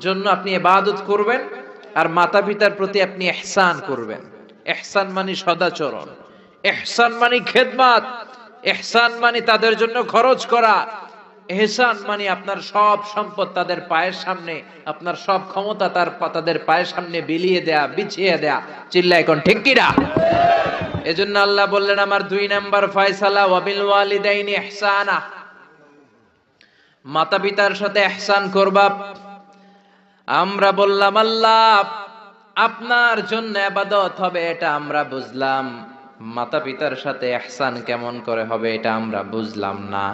জন্য আপনি ইবাদত করবেন, আর মাতা পিতার প্রতি আপনি ইহসান করবেন। ইহসান মানে সদাচরণ, ইহসান মানে খেদমত, ইহসান মানে তাদের জন্য খরচ করা, ইহসান মানে আপনার সব সম্পদ তাদের পায়ের সামনে, আপনার সব ক্ষমতা তাদের পায়ের সামনে বিলিয়ে দেয়া, বিছিয়ে দেয়া। চিল্লায় কোন ঠিক কি না? এজন্য আল্লাহ বললেন আমার 2 নাম্বার ফয়সালা, ওয়াবিল ওয়ালিদাইনি ইহসানা, মাতা পিতার সাথে ইহসান করবা। আমরা বললাম আল্লাহ আপনার জন্য ইবাদত হবে এটা আমরা বুঝলাম, মাতা পিতার সাথে ইহসান কেমন করে হবে এটা আমরা বুঝলাম না।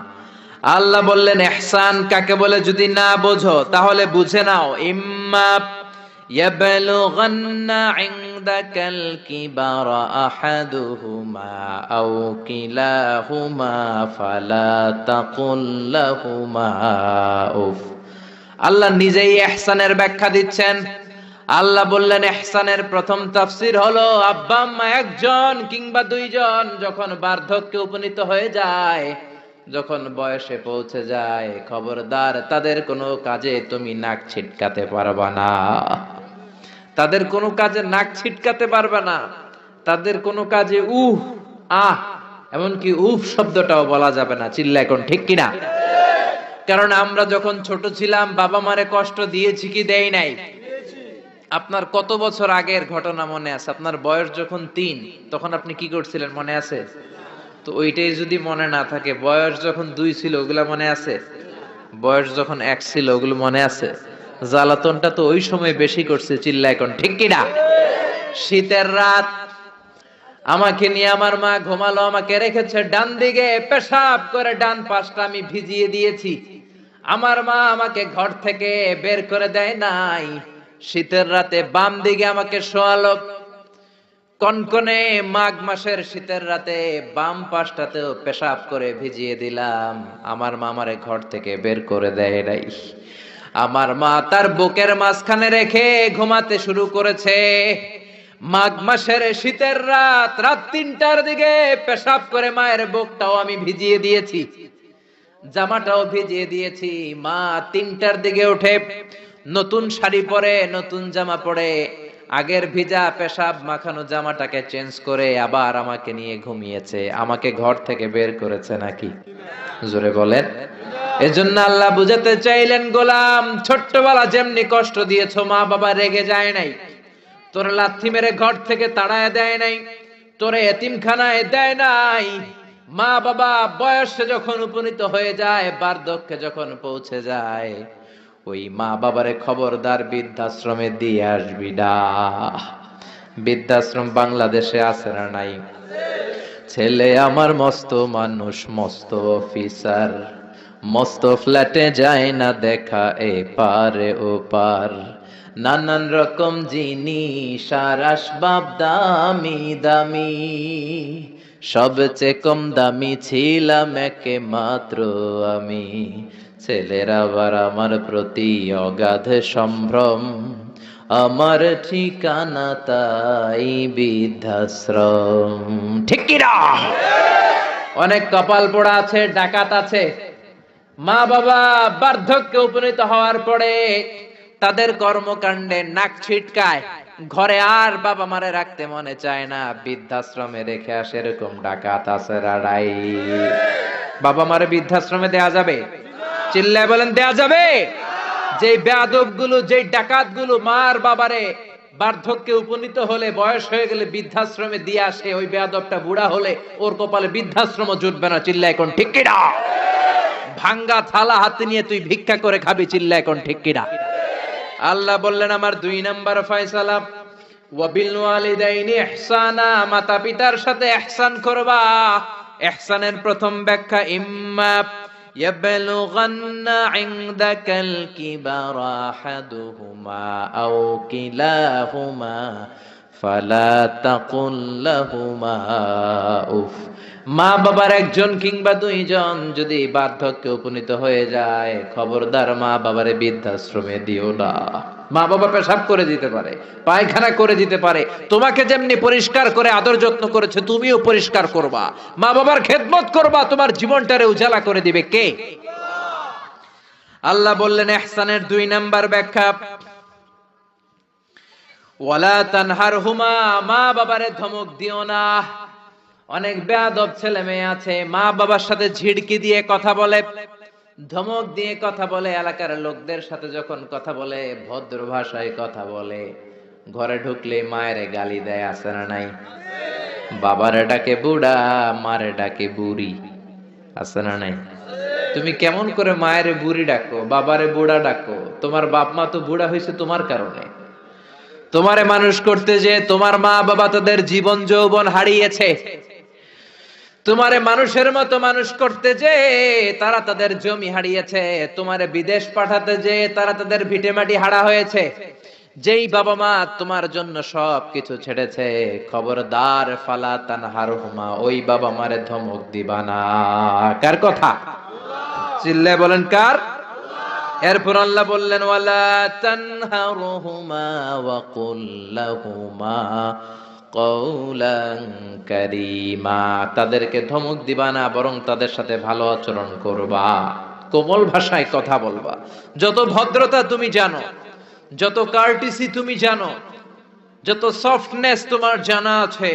আল্লাহ বললেন ইহসান কাকে বলে যদি না বোঝো তাহলে বুঝে নাও, ইম্মা ইয়াবলুগান্না ইনদাকাল কিবারা আহাদুহুমা আও কিলাহুমা ফালা তাকুল লাহুমা উফ। আল্লাহ নিজেই ইহসানের ব্যাখ্যা দিচ্ছেন। আল্লাহ বললেন ইহসানের প্রথম তাফসীর হলো আব্বা আম্মা একজন কিংবা দুইজন যখন বার্ধক্যে উপনীত হয়ে যায়, যখন বয়সে পৌঁছে যায়, খবরদার তাদের কোনো কাজে তুমি নাক ছিটকাতে পারবা না, তাদের কোনো কাজে নাক ছিটকাতে পারবে না, তাদের কোনো কাজে উহ আহ এমনকি উফ শব্দটাও বলা যাবে না। চিল্লা এখন ঠিক কিনা? কারণ আমরা যখন ছোট ছিলাম বাবা মারে কষ্ট দিয়েছি কি দেই নাই? আপনার কত বছর আগের ঘটনা মনে আছে? আপনার বয়স যখন 3 তখন আপনি কি করছিলেন মনে আছে? তো ওইটাই যদি মনে না থাকে, বয়স যখন 2 ছিল ওগুলা মনে আছে? বয়স যখন 1 ছিল ওগুলো মনে আছে? জ্বালাতনটা তো ওই সময় বেশি করছে। চিল্লা এখন ঠিক কিনা? শীতের রাত, আমাকে নিয়ে আমার মা ঘুমালো, আমাকে রেখেছে ডান দিকে, পেশাব করে ডান পাশটা আমি ভিজিয়ে দিয়েছি। আমার মা আমাকে ঘর থেকে বের করে দেয় নাই, শীতের রাতে বাম দিকে আমাকে শোয়ালো। কনকনে মাঘ মাসের শীতের রাতে বাম পাশটাতেও পেশাব করে ভিজিয়ে দিলাম, আমার মা আমারে ঘর থেকে বের করে দেয় নাই। আমার মা তার বুকের মাঝখানে রেখে ঘুমাতে শুরু করেছে। মাঘ মাসের শীতের রাত, রাত 3টার দিকে পেশাব করে মায়ের বুকটাও আমি ভিজিয়ে দিয়েছি, জামাটাও ভিজিয়ে দিয়েছি। মা 3টার দিকে উঠে নতুন শাড়ি পরে, নতুন জামা পরে, আগের ভিজা পেশাব মাখানো জামাটাকে চেঞ্জ করে আবার আমাকে নিয়ে ঘুমিয়েছে, আমাকে ঘর থেকে বের করেছে নাকি? জোরে বলেন। এজন্য আল্লাহ বুঝাতে চাইলেন, গোলাম ছোট্টবেলা যেমনি কষ্ট দিয়েছো মা বাবা রেগে যায় নাই, তোর লাথি মেরে ঘর থেকে তাড়ায় দেয় নাই, তোরে এতিমখানায় দেয় নাই। মা বাবা বয়সে যখন উপনীত হয়ে যায়, বার্ধক্যে যখন পৌঁছে যায়, ওই মা বাবারে খবরদার বৃদ্ধাশ্রমে দিয়ে আসবি না। বৃদ্ধাশ্রম বাংলাদেশে আছে না নাই? ছেলে আমার মস্ত মানুষ, মস্ত অফিসার, মস্ত ফ্ল্যাটে যায় না দেখা এ পারে ও পার, নানান রকম জিনিস আর আসবাব দামি দামি, সবচেয়ে কম দামি ছিলাম একে মাত্র আমি। ছেলের আবার আমার প্রতি অগাধ সম্ভ্রম, আমার ঠিকানা তাই বৃদ্ধাশ্রম। ঠিক কি না? অনেক কপাল পোড়া আছে, ডাকাত আছে, মা বাবা বার্ধক্যে উপনীত হওয়ার পরে তাদের কর্মকাণ্ডে নাক ছিটকায়, ঘরে আর বাবা মারে রাখতে মনে চায় না, বৃদ্ধাশ্রমে রেখে আসে, এরকম ডাকাত আছে রাড়াই। বাবা মারে বৃদ্ধাশ্রমে দেয়া যাবে? চিল্লায় বলেন দেয়া যাবে? যে বেয়াদব গুলো, যে ডাকাত গুলো মার বাবারে বার্ধক্যে উপনীত হলে, বয়স হয়ে গেলে বৃদ্ধাশ্রমে দিয়ে আসে, ওই বেয়াদবটা বুড়া হলে ওর কপালে বৃদ্ধাশ্রম জুটবে না। চিল্লায় এখন ঠিক কিনা? ভাঙ্গা থালা হাতে নিয়ে তুই ভিক্ষা করে খাবি। চিল্লায় এখন ঠিক কিনা? আল্লাহ বললেন আমার 2 নাম্বার ফয়সালা, ওয়াবিল ওয়ালিদাইনি ইহসানা, মাতা পিতার সাথে ইহসান করবা। ইহসানের প্রথম ব্যাখ্যা, ইম্মা ইয়াবলুগান্না ইনদাকাল কিবারা আহাদুহুমা আও কিলাহুমা ফালা তাকুল লাহুমা উফ। মা বাবার একজন কিংবা দুইজন যদি বার্ধক্যে উপনীত হয়ে যায়, খবরদার মা বাবারে বৃদ্ধাশ্রমে দিও না। মা বাবা পেশাব করে দিতে পারে, পায়খানা করে দিতে পারে, তোমাকে যেমনি পরিষ্কার করে আদর যত্ন করেছে তুমিও পরিষ্কার করবা, মা বাবার খেদমত করবা, তোমার জীবনটারে উজালা করে দিবে কে? আল্লাহ বললেন ইহসানের 2 নাম্বার ব্যাখ্যা, ওয়ালা তানহারহুমা, মা বাবারে ধমক দিও না। অনেক বেয়াদব ছেলে মেয়ে আছে, মা বাবার সাথে ঝিড়কি দিয়ে কথা বলে, ধমক দিয়ে কথা বলে, এলাকার লোকদের সাথে যখন কথা বলে ভদ্র ভাষায় কথা বলে, ঘরে ঢুকলে মায়ের গালি দেয়, আছে না নাই? বাবারে ডাকে বুড়া, মারে ডাকে বুড়ি, আছে না নাই? তুমি কেমন করে মায়ের বুড়ি ডাকো, বাবারে বুড়া ডাকো? তোমার বাপ মা তো বুড়া হয়েছে তোমার কারণে। তোমারে মানুষ করতে যে তোমার মা বাবা তাদের জীবন যৌবন হারিয়েছে। তোমারে মানুষের মতো মানুষ করতে যে তারা তাদের জমি হারিয়েছে। তোমারে বিদেশ পাঠাতে যে তারা তাদের ভিটেমাটি হারা হয়েছে। যেই বাবা মা তোমার জন্য সবকিছু ছেড়েছে, খবরদার ফালা তানহারহুমা, ওই বাবা মারে ধমক দিবা না। কার কথা? চিল্লায় বলেন কার? এরপর আল্লাহ বললেন ওয়ালা তানহারহুমা ওয়া কুল লাহুমা কওলান কারীমা, তাদেরকে ধমক দিবা না, বরং তাদের সাথে ভালো আচরণ করবা, কোমল ভাষায় কথা বলবা। যত ভদ্রতা তুমি জানো, যত কার্টিসি তুমি জানো, যত সফটনেস তোমার জানা আছে,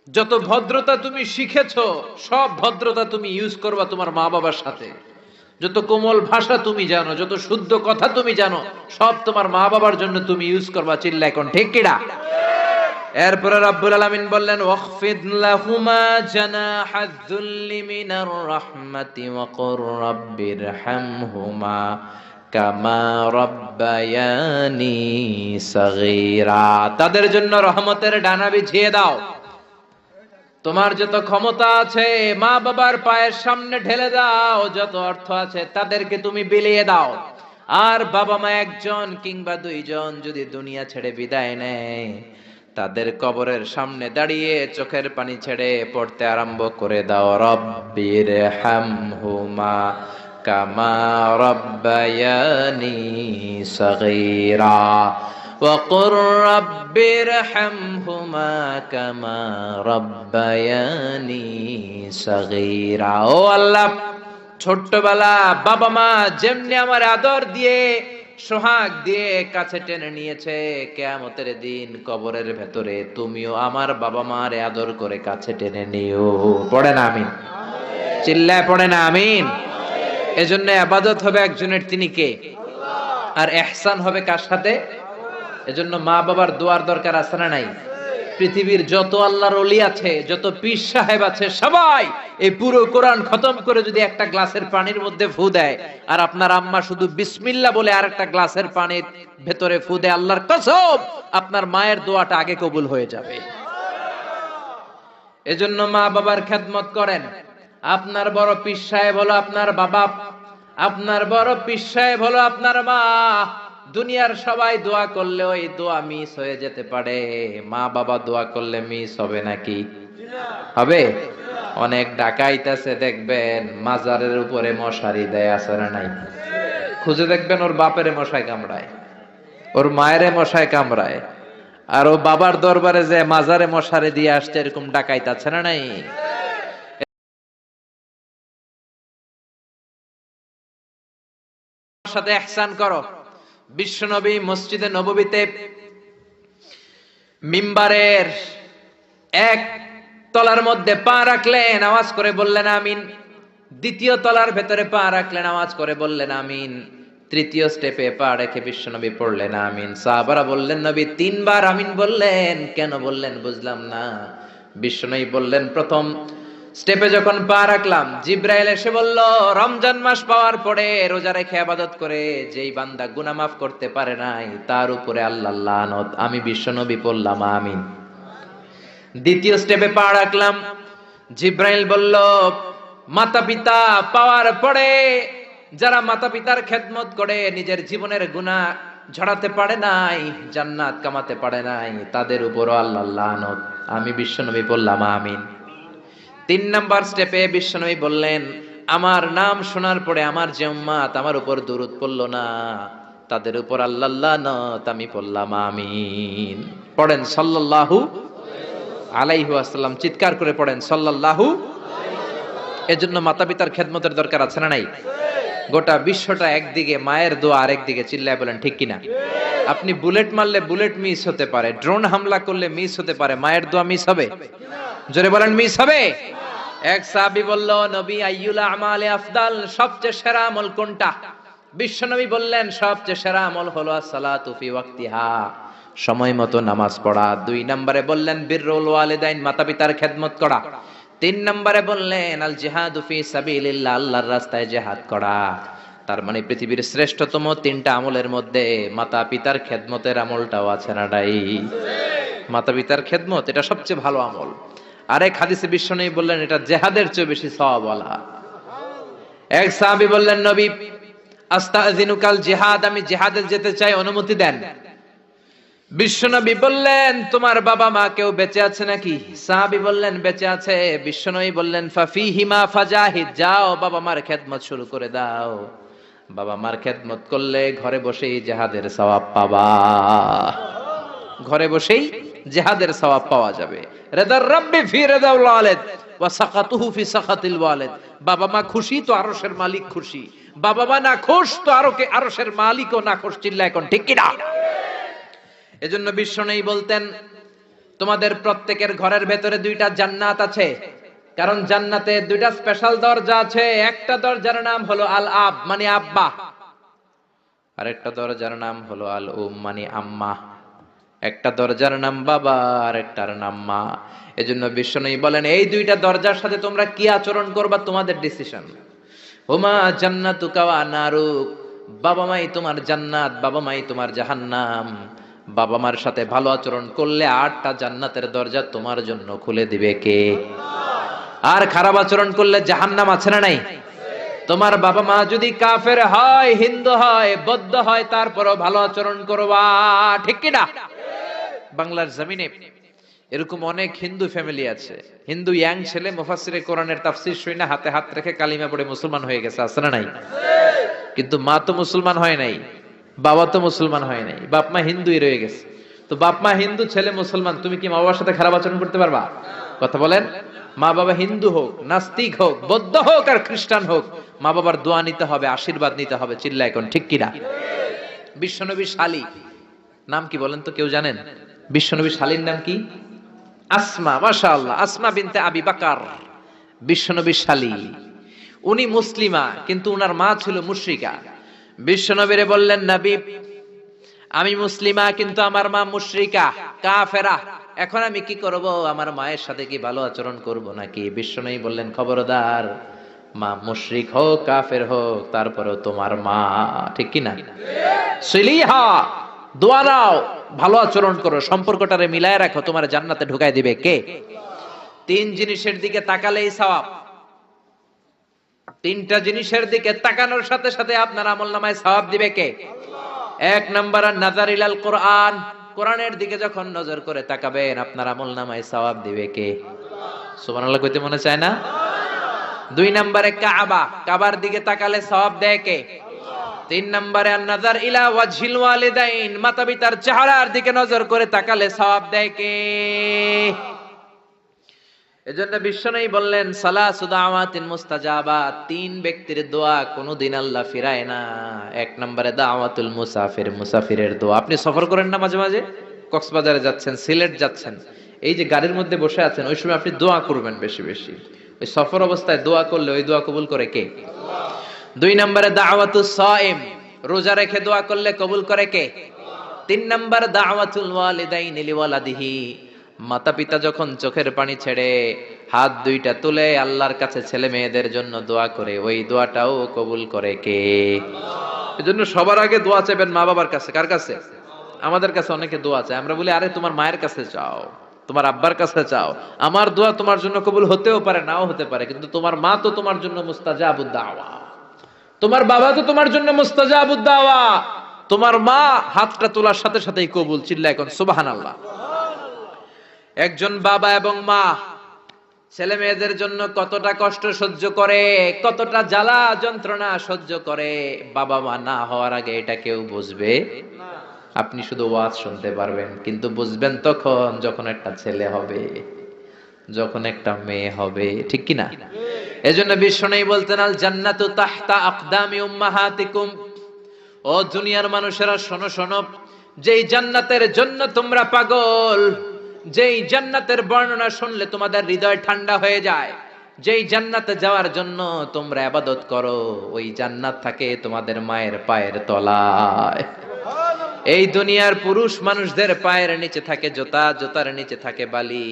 যত ভদ্রতা তুমি শিখেছো, সব ভদ্রতা তুমি ইউজ করবা তোমার মা বাবার সাথে। যত কোমল ভাষা তুমি জানো, যত শুদ্ধ কথা তুমি জানো, সব তোমার মা বাবার জন্য তুমি ইউজ করবা। চিল্লা এখন ঠিক কিনা? এরপরে রাব্বুল আলামিন বললেন ওয়াখফিদ লাহুমা জানাহায যুল্লি মিনার রাহমাতি ওয়া কুর রাব্বিরহামহুমা কামা রাব্বায়ানি সাগীরা, তাদের জন্য রহমতের ডানা বিছিয়ে দাও। তোমার যত ক্ষমতা আছে মা বাবার পায়ের সামনে ঢেলে দাও, যত অর্থ আছে তাদেরকে তুমি বিলিয়ে দাও। আর বাবা মা একজন কিংবা 2 জন যদি দুনিয়া ছেড়ে বিদায় নেয়, তাদের কবরের সামনে দাঁড়িয়ে চোখের পানি ছেড়ে পড়তে আরম্ভ করে দাও রব্বিরহামহুমা কামা রাব্বায়ানি সাগীরা ওয়া কুর রাব্বিরহামহুমা কামা রাব্বায়ানি সাগীরা। ও আল্লাহ, ছোট্টবেলা বাবা মা যেমনি আমার আদর দিয়ে সোহাগ দিয়ে কাছে টেনে নিয়েছে, কিয়ামতের দিন কবরের ভেতরে তুমিও আমার বাবা মার আদর করে কাছে টেনে নিও। পড়ে না আমিন? চিল্লায় পড়ে না আমিন? এজন্য ইবাদত হবে একজনের, তিনি কে? আর ইহসান হবে কার সাথে? এজন্য মা বাবার দোয়ার দরকার আছে না নাই? পৃথিবীর যত আল্লাহর ওলি আছে, যত পীর সাহেব আছে, সবাই এই পুরো কোরআন খতম করে যদি একটা গ্লাসের পানির মধ্যে ফু দেয়, আর আপনার আম্মা শুধু বিসমিল্লাহ বলে আর একটা গ্লাসের পানির ভেতরে ফু দেয়, আল্লাহর কসম আপনার মায়ের দোয়াটা আগে কবুল হয়ে যাবে। এজন্য মা বাবার খেদমত করেন। আপনার বড় পীর সাহেব হলো আপনার বাবা, আপনার বড় পীর সাহেব হলো আপনার মা। দুনিয়ার সবাই দোয়া করলে ওই দোয়া মিস হয়ে যেতে পারে, মা বাবা দোয়া করলে মিস হবে নাকি? হবে। অনেক ডাকাইত আছে দেখবেন মাজারের উপরে মশারি দেয়, আছে না নাই? খুঁজে দেখবেন ওর বাপেরে মশায় কামড়ায়, ওর মায়েরে মশায় কামড়ায়, আর ও বাবার দরবারে যে মাজারে মশারি দিয়ে আসছে, এরকম ডাকাইত আছে না নাই? সাথে ইহসান করো। বিশ্বনবী মসজিদে নববীতে মিম্বারের এক তলার মধ্যে পা রাখলেন, আওয়াজ করে বললেন আমিন। দ্বিতীয় তলার ভেতরে পা রাখলেন, আওয়াজ করে বললেন আমিন। তৃতীয় স্টেপে পা রেখে বিশ্বনবী পড়লেন আমিন। সাহাবারা বললেন নবী 3 বার আমিন বললেন, কেন বললেন বুঝলাম না। বিশ্বনবী বললেন প্রথম স্টেপে যখন পা রাখলাম, জিব্রাইল এসে বলল রমজান মাস পাওয়ার পরে রোজা রেখে ইবাদত করে যেই বান্দা গুনাহ মাফ করতে পারে নাই, তার উপরে আল্লাহর লানত। আমি বিশ্বনবী পড়লাম আমিন। দ্বিতীয় স্টেপে পা রাখলাম, জিব্রাইল বলল মাতা পিতা পাওয়ার পরে যারা মাতা পিতার খেদমত করে নিজের জীবনের গুনাহ ঝরাতে পারে নাই, জান্নাত কামাতে পারে নাই, তাদের উপরও আল্লাহর লানত। আমি বিশ্বনবী বললাম আমিন। 3 নাম্বার স্টেপে বিশ্বনবী বললেন আমার নাম শোনার পরে আমার যে উম্মত আমার উপর দুরূদ পড়ল না, তাদের উপর আল্লাহর লানত। আমি বললাম আমিন। পড়েন সাল্লাল্লাহু আলাইহি ওয়াসাল্লাম, চিৎকার করে পড়েন সাল্লাল্লাহু। এজন্য মাতা পিতার খেদমতের দরকার আছে না নাই? গোটা বিশ্বটা একদিকে, মায়ের দোয়া আরেকদিকে। চিল্লায় বলেন ঠিক কিনা? আপনি বুলেট মারলে বুলেট মিস হতে পারে, ড্রোন হামলা করলে মিস হতে পারে, মায়ের দোয়া মিস হবে? জোরে বলেন মিস হবে? এক সাহাবী বলল, নবী আইয়ুল আমালে আফদাল, সবচেয়ে সেরা আমল কোনটা? বিশ্ব নবী বললেন, সবচেয়ে সেরা আমল হলো আসসালাতু ফি ওয়াক্তিহা, সময় মতো নামাজ পড়া। 2 নম্বরে বললেন বিররুল ওয়ালিদাইন, মাতা পিতার খেদমত করা। 3 নম্বরে বললেন আল জিহাদু ফি সাবিলিল্লাহ, আল্লাহর রাস্তায় জিহাদ করা। তার মানে পৃথিবীর শ্রেষ্ঠতম 3টা আমলের মধ্যে মাতা পিতার খেদমতের আমলটাও আছে না নাই? মাতা পিতার খেদমত এটা সবচেয়ে ভালো আমল। আরেক হাদিসে বিশ্বনবী বললেন এটা জিহাদের চেয়ে বেশি সওয়াবওয়ালা। এক সাহাবী বললেন, নবী আস্তাযিনুকাল জিহাদ, আমি জিহাদে যেতে চাই, অনুমতি দেন। বিশ্বনবী বললেন, তোমার বাবা মা কেউ বেঁচে আছে নাকি? সাহাবী বললেন বেঁচে আছে। বিশ্বনবী বললেন ফাফিহিমা ফাজাহিদ, যাও বাবা মার খেদমত শুরু করে দাও। বাবা মার খেদমত করলে ঘরে বসেই জিহাদের সওয়াব পাবা, ঘরে বসেই জিহাদের সওয়াব পাওয়া যাবে। রিদার রাব্বি ফি রিদাল ওয়ালিদ ওয়া সাকাতুহু ফি সাকাতিল ওয়ালিদ, বাবা মা খুশি তো আরশের মালিক খুশি, বাবা মা না খুশ তো আরশের মালিকও না খুশ। চিল্লায় এখন ঠিক কিনা? এজন্য বিশ্বনবী বলতেন, তোমাদের প্রত্যেকের ঘরের ভেতরে 2টা জান্নাত আছে, কারণ জান্নাতে 2টা স্পেশাল দরজা আছে। একটা দরজার নাম হলো আল আব মানে আব্বা, আর একটা দরজার নাম হলো আল উম মানে আম্মা। একটা দরজার নাম বাবা আর একটার নাম মা। এজন্য বিশ্বনবী বলেন, এই 2টা দরজার সাথে তোমরা কি আচরণ করবা তোমাদের ডিসিশন। হুমা জান্নাতুকা ওয়া নারুক, বাবা মাই তোমার জান্নাত, বাবা মাই তোমার জাহান্নাম। বাবা মার সাথে ভালো আচরণ করলে 8টা জান্নাতের দরজা তোমার জন্য খুলে দিবে কে? আর খারাপ আচরণ করলে জাহান্নাম আছে না নাই? তোমার বাবা মা যদি কাফের হয়, হিন্দু হয়, বৌদ্ধ হয়, তারপরও ভালো আচরণ করবা, ঠিক কি না? বাংলার জমিনে এরকম অনেক হিন্দু ফ্যামিলি আছে, হিন্দু ইয়াং ছেলে মুফাসসিরে কোরআনের তাফসীর শুনে হাতে হাত রেখে কালিমা পড়ে মুসলমান হয়ে গেছে, আছে না নাই? কিন্তু মা তো মুসলমান হয় নাই, বাবা তো মুসলমান হয় নাই, বাপ মা হিন্দুই রয়ে গেছে। তো বাপ মা হিন্দু, ছেলে মুসলমান, তুমি কি মা বাবার সাথে খারাপ আচরণ করতে পারবা? কথা বলেন। মা বাবা হিন্দু হোক, নাস্তিক হোক, বৌদ্ধ হোক আর খ্রিস্টান হোক, মা বাবার দোয়া নিতে হবে, আশীর্বাদ নিতে হবে। চিল্লা এখন ঠিক কিনা? বিশ্বনবীর শালী নাম কি বলেন তো, কেউ জানেন? বিশ্বনবীর শালীর নাম কি? আসমা। মাশাআল্লাহ, আসমা বিনতে আবি বকর বিশ্বনবীর শালী। উনি মুসলিমা, কিন্তু উনার মা ছিল মুশরিকা। বিশ্বনবীরে বললেন, নবী আমি মুসলিমা কিন্তু আমার মা মুশরিকা, কাফেরা, এখন আমি কি করব? আমার মায়ের সাথে কি ভালো আচরণ করব নাকি? বিশ্বনবী বললেন, খবরদার, মা মুশরিক হোক কাফের হোক তারপরেও তোমার মা, ঠিক কি না? সিলিহা, দোয়া নাও, ভালো আচরণ করো, সম্পর্কটারে মিলায় রাখো, তোমার জান্নাতে ঢুকায় দিবে কে? 3 জিনিসের দিকে তাকালেই সওয়াব। 3টা জিনিসের দিকে তাকানোর সাথে সাথে আপনার আমলনামায় সওয়াব দিবে কে? 1 নাম্বার নাযার ইলাল কোরআন, কোরআনের দিকে যখন নজর করে তাকাবেন আপনার আমলনামায় সওয়াব দিবে কে? সুবহানাল্লাহ কইতে মনে চায় না? 2 নম্বরে কাবা, কাবার দিকে তাকালে সওয়াব দেয় কে? 3 নম্বরে নাযার ইলা ওয়াজহিল ওয়ালিদাইন, মাতা পিতার চেহারার দিকে নজর করে তাকালে সওয়াব দেয় কে? এজন্য বিশ্বনবী বললেন, সালাসু দাওয়াতিন মুস্তাজাবাত, 3 ব্যক্তির দোয়া কোনদিন আল্লাহ ফিরায় না। 1 নম্বরে দাওয়াতুল মুসাফির, মুসাফিরের দোয়া। আপনি সফর করেন না মাঝে মাঝে, কক্সবাজারে যাচ্ছেন, সিলেট যাচ্ছেন, এই যে গাড়ির মধ্যে বসে আছেন, ওই সময় আপনি দোয়া করবেন বেশি বেশি। ওই সফর অবস্থায় দোয়া করলে ওই দোয়া কবুল করে কে? 2 নম্বরে দাওয়াতুস সাইম, রোজা রেখে দোয়া করলে কবুল করে কে? 3 নম্বর দাওয়াতুল ওয়ালিদাইনি লিওয়ালাদিহি, মাতা পিতা যখন চোখের পানি ছেড়ে হাত 2টা তুলে আল্লাহর কাছে ছেলে মেয়েদের জন্য দোয়া করে, ওই দোয়াটাও কবুল করে কে? এজন্য সবার আগে দোয়া চাইবেন মা বাবার কাছে। কার কাছে? আমাদের কাছে অনেকে দোয়া চায়, আমরা বলি আরে তোমার মায়ের কাছে চাও, তোমার আব্বার কাছে চাও, আমার দোয়া তোমার জন্য কবুল হতেও পারে নাও হতে পারে, কিন্তু তোমার মা তো তোমার জন্য মুস্তাজাবুদ দাওয়া, তোমার বাবা তো তোমার জন্য মুস্তাজাবুদ দাওয়া, তোমার মা হাতটা তোলার সাথে সাথেই কবুল। চিল্লা এখন সুবহানাল্লাহ। একজন বাবা এবং মা ছেলে মেয়েদের জন্য কতটা কষ্ট সহ্য করে, কতটা জ্বালা যন্ত্রণা সহ্য করে, বাবা মা না হওয়ার আগে এটা কেউ বুঝবে না। আপনি শুধু ওয়াজ শুনতে পারবেন, কিন্তু বুঝবেন তখন যখন একটা ছেলে হবে, যখন একটা মেয়ে হবে, ঠিক কি না? এজন্য বিশ্বনবী বলতেন আল জান্নাতু তাহতা আকদামি উম্মাহাতিকুম। ও দুনিয়ার মানুষেরা শোনো শোনো, যেই জান্নাতের জন্য তোমরা পাগল, যেই জান্নাতের বর্ণনা শুনলে তোমাদের হৃদয় ঠান্ডা হয়ে যায়, যেই জান্নাতে যাওয়ার জন্য তোমরা ইবাদত করো, ওই জান্নাত থাকে তোমাদের মায়ের পায়ের তলায়। এই দুনিয়ার পুরুষ মানুষদের পায়ের নিচে থাকে জুতা, জুতার নিচে থাকে বালি,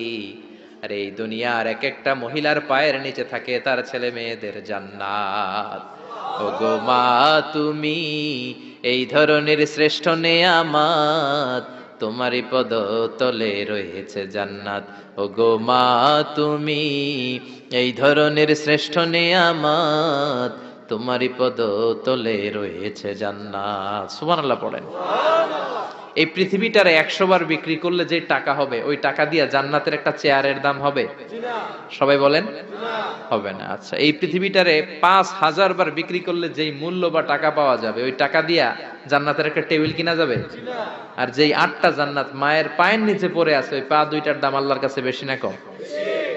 আর এই দুনিয়ার এক একটা মহিলার পায়ের নিচে থাকে তার ছেলে মেয়েদের জান্নাত। ওগো মা তুমি এই ধরনের শ্রেষ্ঠ নেয়ামত, তোমারই পদ তলে রয়েছে জান্নাত। ওগো মা তুমি এই ধরনের শ্রেষ্ঠ নেয়ামত, তোমারই পদ তলে রয়েছে জান্নাত। সুবহানাল্লাহ পড়েন। এই পৃথিবীটারে 100 বার বিক্রি করলে যে টাকা হবে, ওই টাকা দিয়ে জান্নাতের একটা চেয়ারের দাম হবে? সবাই বলেন হবে না। আচ্ছা, এই পৃথিবীটারে 5000 বার বিক্রি করলে যেই মূল্য বা টাকা পাওয়া যাবে, ওই টাকা দিয়া জান্নাতের একটা টেবিল কিনা যাবে? আর যেই 8টা জান্নাত মায়ের পায়ের নিচে পড়ে আছে, ওই পা দুইটার দাম আল্লাহর কাছে বেশি না কম?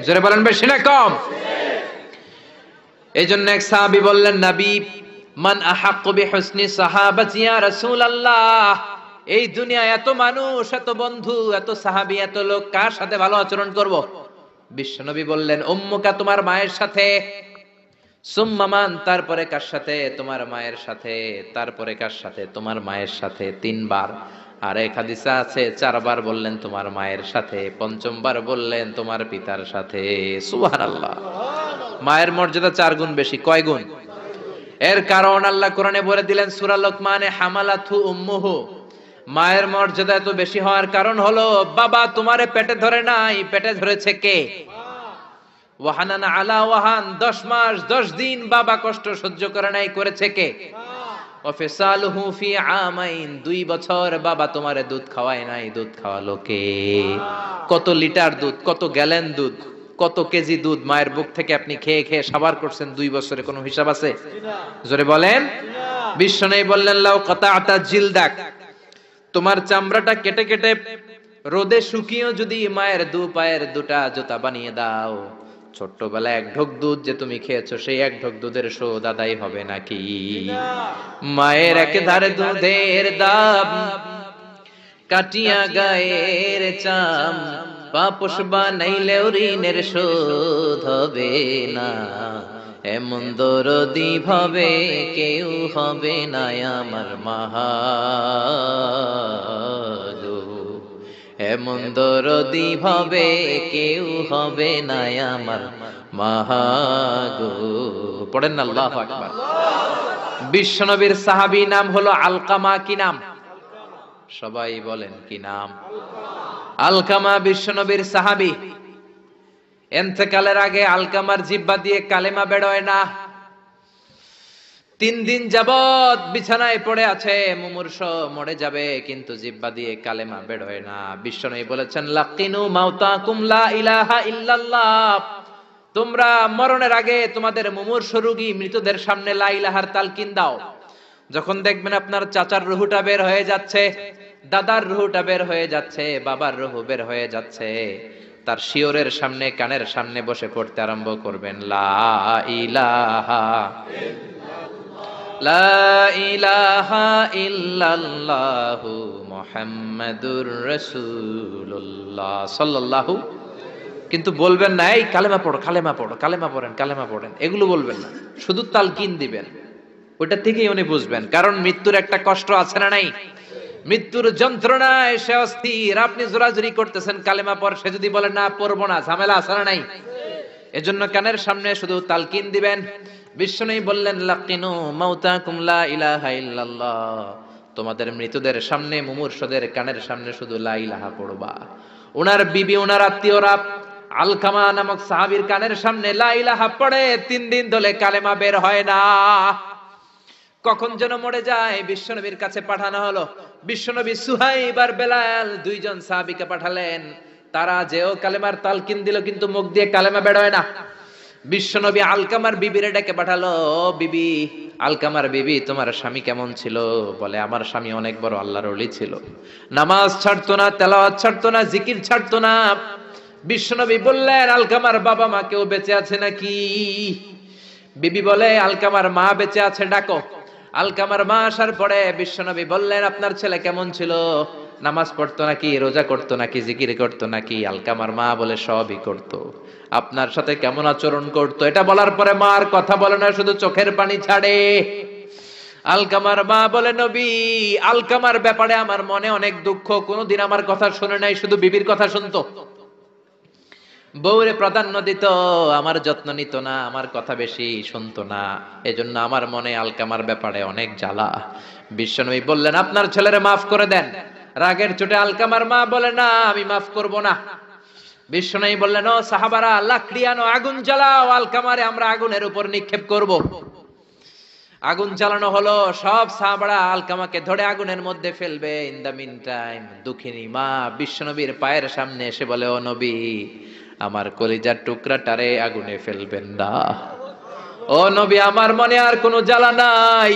জোরে বলেন বেশি না কম? এই জন্য এক সাহাবী বললেন, নবী মান আহাক্কু বিহুসনি সাহাবাতি ইয়া রাসূলুল্লাহ, এই দুনিয়ায় এত মানুষ, এত বন্ধু, এত সাহাবী, এত লোক, কার সাথে ভালো আচরণ করব? বিশ্বনবী বললেন, উম্মুকা, তোমার মায়ের সাথে। সুম্মা মান, তারপরে কার সাথে? তোমার মায়ের সাথে। তারপরে কার সাথে? তোমার মায়ের সাথে। 3 বার। আর এক হাদিসে আছে 4 বার বললেন তোমার মায়ের সাথে, 5ম বার বললেন তোমার পিতার সাথে। সুবহানাল্লাহ। মায়ের মর্যাদা 4 গুণ বেশি। কয় গুণ? এর কারণ আল্লাহ কোরআনে বলে দিলেন সূরা লোকমানে, হামালাতহু উম্মুহু। মায়ের মর্যাদা এত বেশি হওয়ার কারণ হলো, বাবা তোমারে পেটে ধরে নাই, পেটে ধরেছে কে? ওয়াহানান আলা ওয়াহান, 10 মাস 10 দিন বাবা কষ্ট সহ্য করে নাই, করেছে কে? ওয়াফিসালুহু ফি আমাইন, 2 বছর বাবা তোমারে দুধ খাওয়ায় নাই, দুধ খাওয়ালো কে? কত লিটার দুধ, কত গ্যালন দুধ, কত কেজি দুধ মায়ের বুক থেকে আপনি খেয়ে খেয়ে সাবার করছেন 2 বছরে, কোনো হিসাব আছে? জোরে বলেন। বিশ্বনবী বললেন, লাউ কাতাআতা জিলদাক, তোমার চামড়াটা কেটে কেটে রোদে শুকিয়েও যদি মায়ের 2 পায়ের 2টা জুতা বানিয়ে দাও, ছোট্টবেলায় 1 ঢোক দুধ যে তুমি খেয়েছো, সেই 1 ঢোক দুধের শোধ আদায় হবে নাকি? মায়ের একেধারে দুধের দাম, কাটিয়া গায়ের চাম, পাপোশ বানাইলেও ঋণের শোধ হবে না। এমন দরদি ভাবে কেউ হবে না আমার মা গো, এমন দরদি ভাবে কেউ হবে না আমার মা গো। পড়েন না আল্লাহু আকবার। বিশ্বনবীর সাহাবী নাম হলো আলকামা। কি নাম? সবাই বলেন কি নাম? আলকামা বিশ্বনবীর সাহাবী। ইন্তেকালের আগে আলকামার জিহ্বা দিয়ে কালেমা বের হয় না। 3 দিন যাবত বিছানায় পড়ে আছে, মুমূর্ষ, মরে যাবে, কিন্তু জিহ্বা দিয়ে কালেমা বের হয় না। বিশ্বনবী বলেছেন, লাকিনু মাউতাকুম লা ইলাহা ইল্লাল্লাহ, তোমরা মরণের আগে তোমাদের মুমূর্ষ রোগী মৃতদের সামনে লা ইলাহার তালকিন দাও। যখন দেখবেন আপনার চাচার রুহুটা বের হয়ে যাচ্ছে, দাদার রুহুটা বের হয়ে যাচ্ছে, বাবার রুহু বের হয়ে যাচ্ছে, তার শিয়রের সামনে, কানের সামনে বসে পড়তে আরম্ভ করবেন, লা ইলাহা লা ইলাহা ইল্লাল্লাহু মুহাম্মাদুর রাসূলুল্লাহ সাল্লাল্লাহু। কিন্তু বলবেন না এই কালেমা পড়ো, কালেমা পড়ো, কালেমা পড়েন, কালেমা পড়েন, এগুলো বলবেন না, শুধু তালকিন দিবেন। ওটা থেকেই উনি বুঝবেন, কারণ মৃত্যুর একটা কষ্ট আছে না নাই? মৃত্যুর যন্ত্রণায় সে অস্থির, আপনি জোরাজুরি করতেছেন কালেমা পড়, সে যদি বলে না পড়বো না, ঝামেলা আছে না নাই? এজন্য কানের সামনে শুধু তালকিন দিবেন। বিশ্বনবী বললেন, লাকিনু মাউতাকুম লা ইলাহা ইল্লাল্লাহ, তোমাদের মৃতদের সামনে, মুমূর্ষদের কানের সামনে শুধু লা ইলাহা পড়বা। ওনার বিবি, ওনার আত্মীয়রা আলকামা নামক সাহাবীর কানের সামনে লা ইলাহা পড়ে, 3 দিন ধরে কালেমা বের হয় না। কখন যেন মরে যায়, বিশ্বনবীর কাছে পাঠানো হলো। বিশ্বনবী সুহাইব আর বেলাল 2 জন সাহাবীকে পাঠালেন, তারা যেও কালেমার তালকিন দিল, কিন্তু মুখ দিয়ে কালেমা বের হয় না। বিশ্বনবী আলকামার বিবিরে ডেকে পাঠালো, বিবি, আলকামার বিবি, তোমার স্বামী কেমন ছিল? বলে, আমার স্বামী অনেক বড় আল্লাহর ওলি ছিল, নামাজ ছাড়তো না, তেলাওয়াত ছাড়তো না, জিকির ছাড়তো না। বিশ্বনবী বললেন, আলকামার বাবা মা কেউ বেঁচে আছে নাকি? বিবি বলে আলকামার মা বেঁচে আছে, ডাকো। আলকামার মা আসার পরে বিশ্বনবী বললেন, আপনার ছেলে কেমন ছিল? নামাজ পড়তো নাকি, রোজা করতো নাকি, জিকির করতো নাকি? আলকামার মা বলে সবই করতো। আপনার সাথে কেমন আচরণ করতো? এটা বলার পরে মা আর কথা বলে না, শুধু চোখের পানি ছাড়ে। আলকামার মা বলে, নবী, আলকামার ব্যাপারে আমার মনে অনেক দুঃখ, কোনোদিন আমার কথা শুনে নাই, শুধু বিবির কথা শুনতো। বউরে প্রাধান্য দিত, আমার যত্ন নিত না, আমার কথা বেশি শুনতো না, এজন্য আমার মনে আলকামার ব্যাপারে অনেক জ্বালা। বিশ্বনবী বললেন, আপনার ছেলেরে মাফ করে দেন। রাগের চোটে আলকামার মা বলে, না, আমি মাফ করব না। বিশ্বনবী বললেন, ও সাহাবারা, লাকড়ি আনো, আগুন জ্বালাও, আলকামারে আমরা আগুনের উপর নিক্ষেপ করব। আগুন জ্বালানো হলো, সব সাহাবারা আলকামাকে ধরে আগুনের মধ্যে ফেলবে। ইন দা মিন টাইম দুঃখিনী মা বিশ্বনবীর পায়ের সামনে এসে বলে, ও নবী, আমার কলিজার টুকরাটারে আগুনে ফেলবেন না। ও নবী, আমার মনে আর কোনো জ্বালা নাই,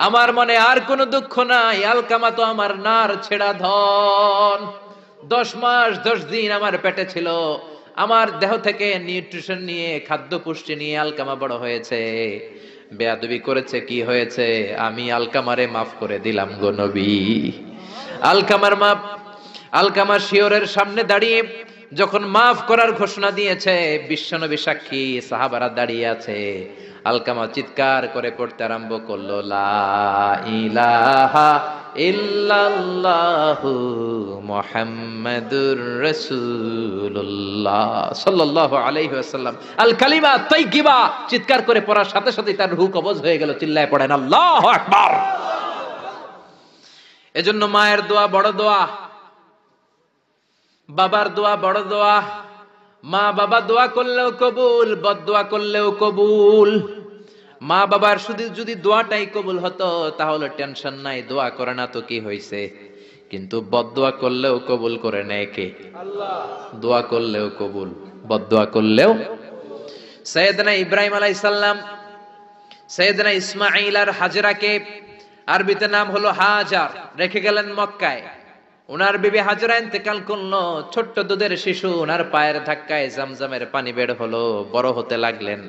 আমার মনে আর কোনো দুঃখ নাই। আলকামা তো আমার নার ছেড়া ধন। 10 মাস 10 দিন আমার পেটে ছিল, আমার দেহ থেকে নিউট্রিশন নিয়ে, খাদ্য পুষ্টি নিয়ে আলকামা বড় হয়েছে। বেয়াদবি করেছে, কি হয়েছে? আমি আলকামারে মাফ করে দিলাম গো নবী। আলকামার মা, আলকামা শিওরের সামনে দাঁড়িয়ে যখন মাফ করার ঘোষণা দিয়েছে, বিশ্বনবী সাক্ষী, সাহাবারা দাঁড়িয়ে আছে। আলকামা চিৎকার করে পড়তে আরম্ভ করলো, লা ইলাহা ইল্লাল্লাহু মুহাম্মাদুর রাসূলুল্লাহ সাল্লাল্লাহু আলাইহি ওয়াসাল্লাম। আল কালিমা তাইয়্যিবা চিৎকার করে পড়ার সাথে সাথে তার রূহ কবজ হয়ে গেল। চিল্লায় পড়েন আল্লাহু আকবার। এজন্য মায়ের দোয়া বড় দোয়া, বাবার দোয়া বড় দোয়া। মা বাবা দোয়া করলেও কবুল, বদদোয়া করলেও কবুল। মা বাবার শুধু যদি দোয়াটাই কবুল হতো তাহলে টেনশন নাই, দোয়া করে না তো কি হয়েছে। কিন্তু বদদোয়া করলেও কবুল করে নেয় কে? আল্লাহ। দোয়া করলেও কবুল, বদদোয়া করলেও। সাইয়েদনা ইব্রাহিম আলাইহিস সালাম সাইয়েদনা ইসমাঈল আর হাজরাকে, আরবিতে নাম হলো হাজার, রেখে গেলেন মক্কায়। ওনার বিবি হাজরা ইন্তেকাল করলো, ছোট্ট দুধের শিশু, ওনার পায়ের ধাক্কায় জামজামের পানি বের হলো, বড় হতে লাগলেন।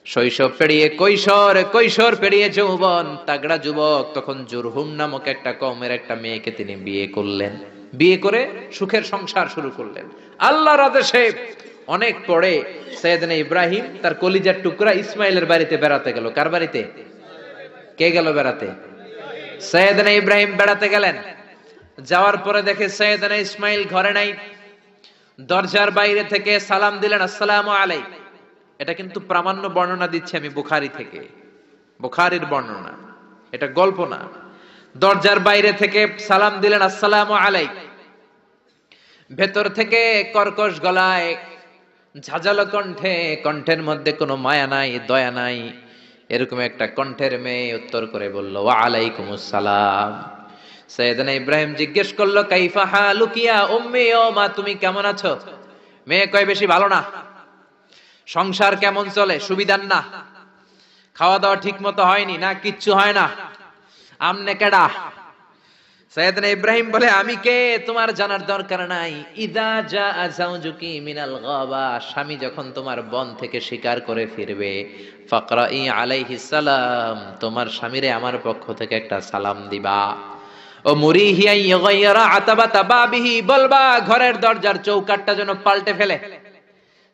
শৈশব পেরিয়ে কৈশোর, কৈশোর পেরিয়ে যৌবন, তাগড়া যুবক। তখন জুরহুম নামক একটা কওমের একটা মেয়েকে তিনি বিয়ে করলেন। বিয়ে করে সুখের সংসার শুরু করলেন আল্লাহর আদেশে। অনেক পরে সাইয়েদনা ইব্রাহিম তার কলিজার টুকরা ইসমাইলের বাড়িতে বেড়াতে গেল। কার বাড়িতে? কে গেল বেড়াতে? সাইয়েদনা ইব্রাহিম বেড়াতে গেলেন। যাওয়ার পরে দেখে সাইয়েদনা ইসমাইল ঘরে নাই। দরজার বাইরে থেকে সালাম দিলেন, আসসালামু আলাইকুম। এটা কিন্তু প্রামাণ্য বর্ণনা দিচ্ছি আমি বুখারী থেকে, বুখারীর বর্ণনা, এটা গল্প না। দরজার বাইরে থেকে সালাম দিলেন, আসসালামু আলাইকুম। ভেতর থেকে কর্কশ গলায়, ঝাঁঝালো কণ্ঠে, কণ্ঠের মধ্যে কোনো মায়া নাই, দয়া নাই, এরকম একটা কণ্ঠের মেয়ে উত্তর করে বলল, ওয়া আলাইকুমুস সালাম। সাইয়েদনা ইব্রাহিম জিজ্ঞেস করলো, কাইফা হালুকি ইয়া উম্মি, ও মা তুমি কেমন আছো? মেয়ে কয়, বেশি ভালো না। সংসার কেমন চলে? সুবিধার না। খাওয়া দাওয়া ঠিক মতো হয়নি না, কিচ্ছু হয় না। আমনে কেডা? সাইয়েদনা ইব্রাহিম বলে, আমি কে তোমার জানার দরকার নাই। ইদা জা যাওজুকি মিনাল গাবা, স্বামী যখন তোমার বন থেকে শিকার করে ফিরবে, ফাকরাই আলাইহিস সালাম, তোমার স্বামীরে আমার পক্ষ থেকে একটা সালাম দিবা। ও মুরিহি আন ইয়াগায়্যারা আতাবাতা বাবিহি, বলবা ঘরের দরজার চৌকাঠটা যেন পাল্টে ফেলে।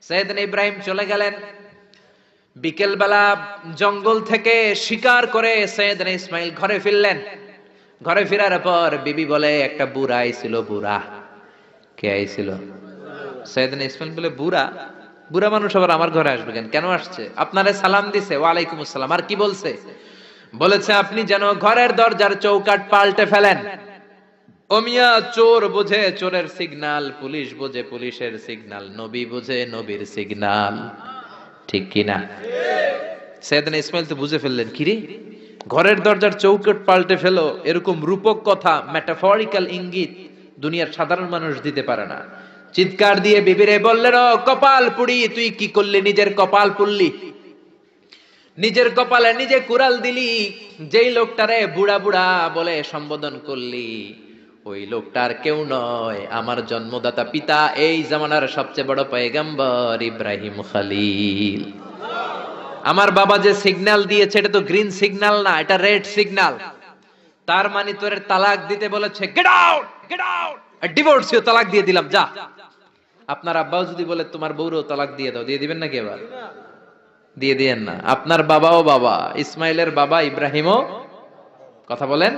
সাইয়েদনা ইব্রাহিম চলে গেলেন। বিকেল বেলা জঙ্গল থেকে শিকার করে সাইয়েদনা ইসমাইল ঘরে ফিরলেন। ঘরে ফেরার পর বিবি বলে, একটা বুড়া আইছিল। বুড়া? কে আইছিল? সাইয়েদনা ইসমাইল বলে, বুড়া? বুড়া মানুষ আবার আমার ঘরে আসবে কেন? কেন আসছে? আপনারে সালাম দিছে, ওয়া আলাইকুমুস সালাম। আর কি বলছে? বলেছে আপনি যেন ঘরের দরজার চৌকাঠ পাল্টে ফেলেন। ও মিয়া, চোর বোঝে চোরের সিগন্যাল, পুলিশ বোঝে পুলিশের সিগন্যাল, নবী বোঝে নবীর সিগন্যাল, ঠিক কিনা? সাইয়েদনা ইসমাইল তো বুঝে ফেললেন, কিরে ঘরের দরজার চৌকাঠ পাল্টে ফেলো, এরকম রূপক কথা, মেটাফরিক্যাল ইঙ্গিত দুনিয়ার সাধারণ মানুষ দিতে পারে না। চিৎকার দিয়ে বিবিরে বললেন, ও কপাল পুড়ি, তুই কি করলি? নিজের কপাল পুড়লি, নিজের কপালে নিজে কুড়াল দিলি। যেই লোকটারে বুড়া বুড়া বলে সম্বোধন করলি, ওই লোকটার কেউ নয়, আমার জন্মদাতা পিতা, এই জামানার সবচেয়ে বড় পয়গম্বর ইব্রাহিম খলিল। আমার বাবা যে সিগন্যাল দিয়েছে এটা তো গ্রিন সিগন্যাল না, এটা রেড সিগন্যাল। তার মানে তোর তালাক দিতে বলেছে, গেট আউট, গেট আউট, ডিভোর্সিও তালাক দিয়ে দিলাম, যা। আপনার আব্বাও যদি বলে তোমার বউরও তালাক দিয়ে দাও, দিয়ে দিবেন নাকি? এবার দিয়ে দিয়েন না। আপনার বাবাও বাবা, ইসমাইলের বাবা ইব্রাহিমও, কথা বলেন।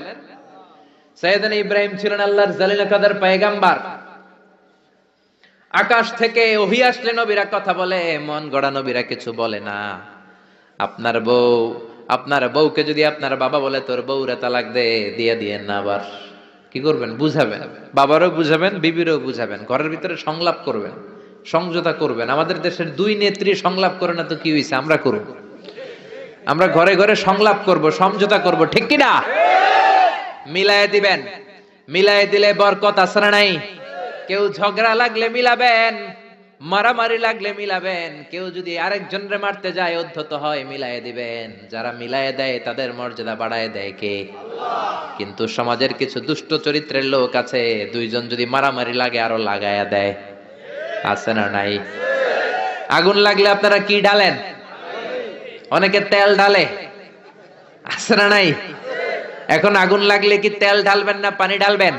সাইয়েদনা ইব্রাহিম ছিলেন আল্লাহর জালিল কাদের পয়গম্বর। আকাশ থেকে ওহী আসলে নবীরা কথা বলে, মন গড়া নবীরা কিছু বলে না। আপনার বউকে যদি আপনার বাবা বলে তোর বউরে তালাক দে, দিয়ে দিয়েন না। আবার কি করবেন? বুঝাবেন, বাবারও বুঝাবেন, বিবিরও বুঝাবেন, ঘরের ভিতরে সংলাপ করবেন, সমঝোতা করবেন। আমাদের দেশের দুই নেত্রী সংলাপ করে না তো কি হইছে? আমরা করব, আমরা ঘরে ঘরে সংলাপ করব, সমঝোতা করব, ঠিক কি না? মিলায়ে দিবেন, মিলায়ে দিলে বরকত আছে না নাই? কেউ ঝগড়া লাগলে মিলাবেন, মারামারি লাগলে মিলাবেন। কেউ যদি আরেকজনরে মারতে যায়, উদ্ধত হয়, মিলায়ে দিবেন। যারা মিলায়ে দেয় তাদের মর্যাদা বাড়ায় দেয় কে? আল্লাহ। কিন্তু সমাজের কিছু দুষ্ট চরিত্রের লোক আছে, দুইজন যদি মারামারি লাগে আরো লাগায়া দেয়, আছে না নাই? আগুন লাগলে আপনারা কি ঢালেন? অনেকে তেল ঢালে, আছে না নাই? এখন আগুন লাগলে কি তেল ঢালবেন না পানি ঢালবেন?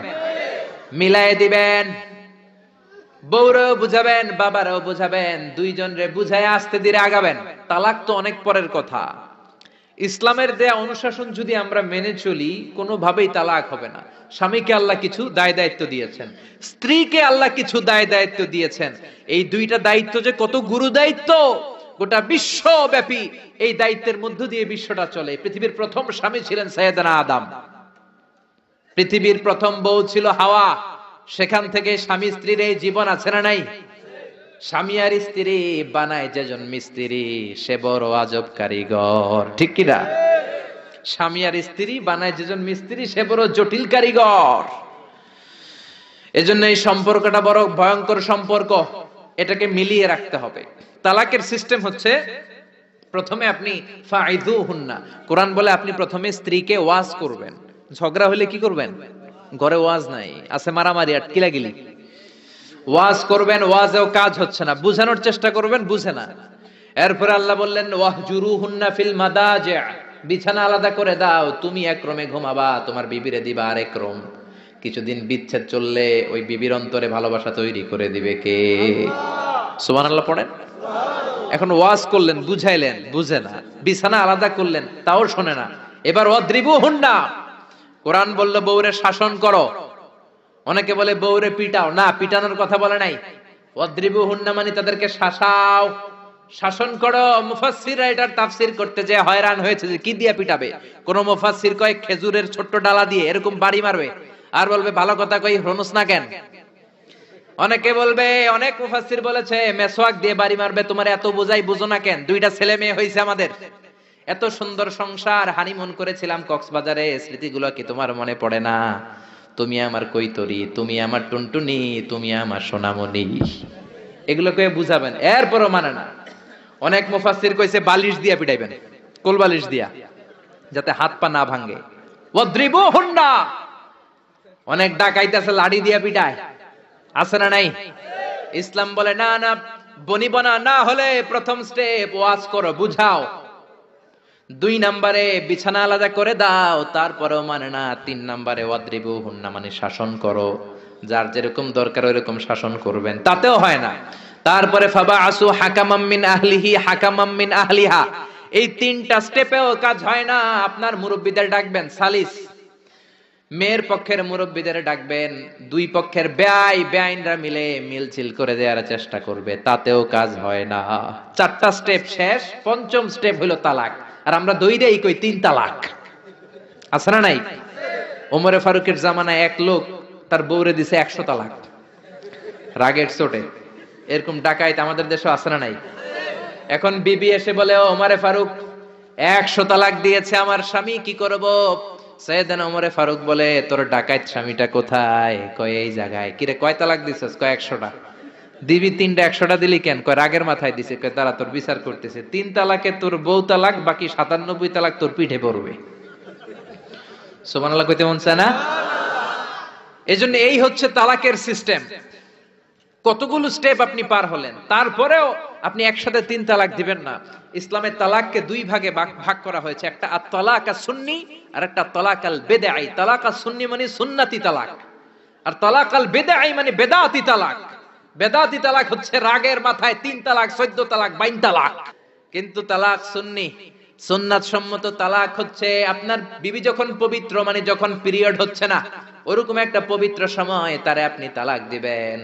মিলায়ে দিবেন। বউরাও বুঝাবেন, বাবারাও বুঝাবেন, দুইজন রে বুঝায় আস্তে ধীরে আগাবেন। তালাক তো অনেক পরের কথা। ইসলামের দেয়া অনুশাসন যদি আমরা মেনে চলি, কোনোভাবেই তালাক হবে না। স্বামীকে আল্লাহ কিছু দায় দায়িত্ব দিয়েছেন, স্ত্রীকে আল্লাহ কিছু দায় দায়িত্ব দিয়েছেন। এই দুইটা দায়িত্ব যে কত গুরু দায়িত্ব, গোটা বিশ্বব্যাপী এই দায়িত্বের মধ্য দিয়ে বিশ্বটা চলে। পৃথিবীর প্রথম স্বামী ছিলেন সাইয়েদনা আদম, পৃথিবীর প্রথম বউ ছিল হাওয়া। সেখান থেকে স্বামী স্ত্রীর এই জীবন, আছে না নাই? স্বামী আর স্ত্রী বানায় যেজন মিস্ত্রি, সে বড় আজব কারিগর, ঠিক কি না? স্বামী আর স্ত্রী বানায় যেজন মিস্ত্রি, সে বড় জটিল কারিগর। এজন্য এই সম্পর্কটা বড় ভয়ঙ্কর সম্পর্ক, এটাকে মিলিয়ে রাখতে হবে। তালাকের সিস্টেম হচ্ছে, প্রথমে আপনি ফাইযুহুন্না, কোরআন বলে আপনি প্রথমে স্ত্রীকে ওয়াজ করবেন। ঝগড়া হলে কি করবেন? ঘরে ওয়াজ নাই, আছে মারামারি, আটকিলাগিলি। ওয়াজ করবেন, ওয়াজেও কাজ হচ্ছে না, বুঝানোর চেষ্টা করবেন, বুঝে না। এরপর আল্লাহ বললেন ওয়াহজুরুহুন্না ফিল মাদাজি', বিছানা আলাদা করে দাও, তুমি এক রুমে ঘুমাবা, তোমার বিবিরে দিবা আরেক রুম। কিছুদিন বিচ্ছেদ চললে ওই বিবির অন্তরে ভালোবাসা তৈরি করে দিবে কে? সুবহানাল্লাহ পড়েন। এখন ওয়াজ করলেন, বুঝাইলেন, বুঝে না। বিছানা আলাদা করলেন, তাও শোনে না। এবার ওয়াদ্রিবুহুন্না, কোরআন বলল বউরে শাসন করো। অনেকে বলে বউরে পিটাও, না, পিটানোর কথা বলে নাই। ওয়াদ্রিবুহুন্না মানে তাদেরকে শাসাও, শাসন করো। মুফাসসিররা এটার তাফসীর করতে যে হয়রান হয়েছে যে কি দিয়ে পিটাবে। কোন মুফাসসির কয় খেজুরের ছোট্ট ডালা দিয়ে এরকম বাড়ি মারবে, আর বলবে ভালো কথা কই হনুস না কেন। অনেকে বলবে, অনেক মুফাসসির বলেছে মেসওয়াক দিয়ে বাড়ি মারবে, তোমার এত বোঝাই বুঝো না কেন? দুইটা ছেলে মেয়ে হয়েছে আমাদের, এত সুন্দর সংসার, হানিমুন করেছিলাম কক্সবাজারে, স্মৃতিগুলো কি তোমার মনে পড়ে না? তুমি আমার কৈতরি, তুমি আমার টুনটুনি, তুমি আমার সোনামণি, এগুলোকে বুঝাবেন। এরপরও মানে না। অনেক মুফাসসির কইছে বালিশ দিয়া পিটাইবেন, কোল বালিশ দিয়া, যাতে হাত পা না ভাঙে। ওয়াদ্রিবুহুন্না, অনেক ডাকাইতেছে লাঠি দিয়া পিটায়, আছে না নাই? ইসলাম বলে না না, বনিবনা না হলে প্রথম স্টেপ ওয়াজ করো, বুঝাও। 2 নম্বরে বিছানা আলাদা করে দাও, তারপরেও মানে না। 3 নম্বরে ওয়াদ্রিবুহুন্না মানে শাসন করো, যার যেরকম দরকার ওইরকম শাসন করবেন, তাতেও হয় না। তারপরে ফাবাআসু হাকামাম মিন আহলিহি হাকামাম মিন আহলিহা, এই 3টা স্টেপেও কাজ হয় না। আপনার মুরব্বিদের ডাকবেন, সালিস, মেয়ের পক্ষের মুরব্বিদের ডাকবেন, 2 পক্ষের বেআইনরা মিলে মিলছিল করে দেওয়ার চেষ্টা করবে, তাতেও কাজ হয় না। 4টা স্টেপ শেষ, 5ম স্টেপ হলো তালাক। আর আমরা দইরেই কই 3 তালাক, আছে না নাই? ওমরে ফারুকের জামানায় এক লোক তার বউরে দিছে 100 তালাক, রাগের চোটে। এরকম ডাকাইত আমাদের দেশে আছে না নাই? এখন বিবি এসে বলে, ও ওমরে ফারুক, 100 তালাক দিয়েছে আমার স্বামী, কি করব? সাইয়েদনা ওমরে ফারুক বলে, তোর ডাকাইত স্বামীটা কোথায়? কয় এই জায়গায়। কিরে কয় তালাক দিছস? কয় 100টা। দিবি 3টা, 100টা দিলি কেন? কয় রাগের মাথায় দিছে। কয় তারা তোর বিচার করতেছে, 3 তালাকে তোর বউ তালাক, বাকি 97 তালাক তোর পিঠে পড়বে। সুবহানাল্লাহ কইতে মন চায় না? এজন্য এই হচ্ছে তালাকের সিস্টেম। কতগুলো স্টেপ আপনি পার হলেন, তারপরেও আপনি একসাথে 3 তালাক দিবেন না। ইসলামের তালাককে 2 ভাগে ভাগ করা হয়েছে, একটা আত-তালাক আস-সুন্নি আর একটা তালাক আল বিদআই। তালাক আস-সুন্নি মানে সুন্নতি তালাক, আর তালাক আল বিদআই মানে বেদাতি তালাক। বেদাতি তালাক হচ্ছে রাগের মাথায় 3 তালাক, 14 তালাক, 22 তালাক। কিন্তু তালাক সুন্নি, সুন্নাত সম্মত তালাক হচ্ছে আপনার বিবি যখন পবিত্র, মানে যখন পিরিয়ড হচ্ছে না, ওরকম একটা পবিত্র সময় তারে আপনি তালাক দিবেন।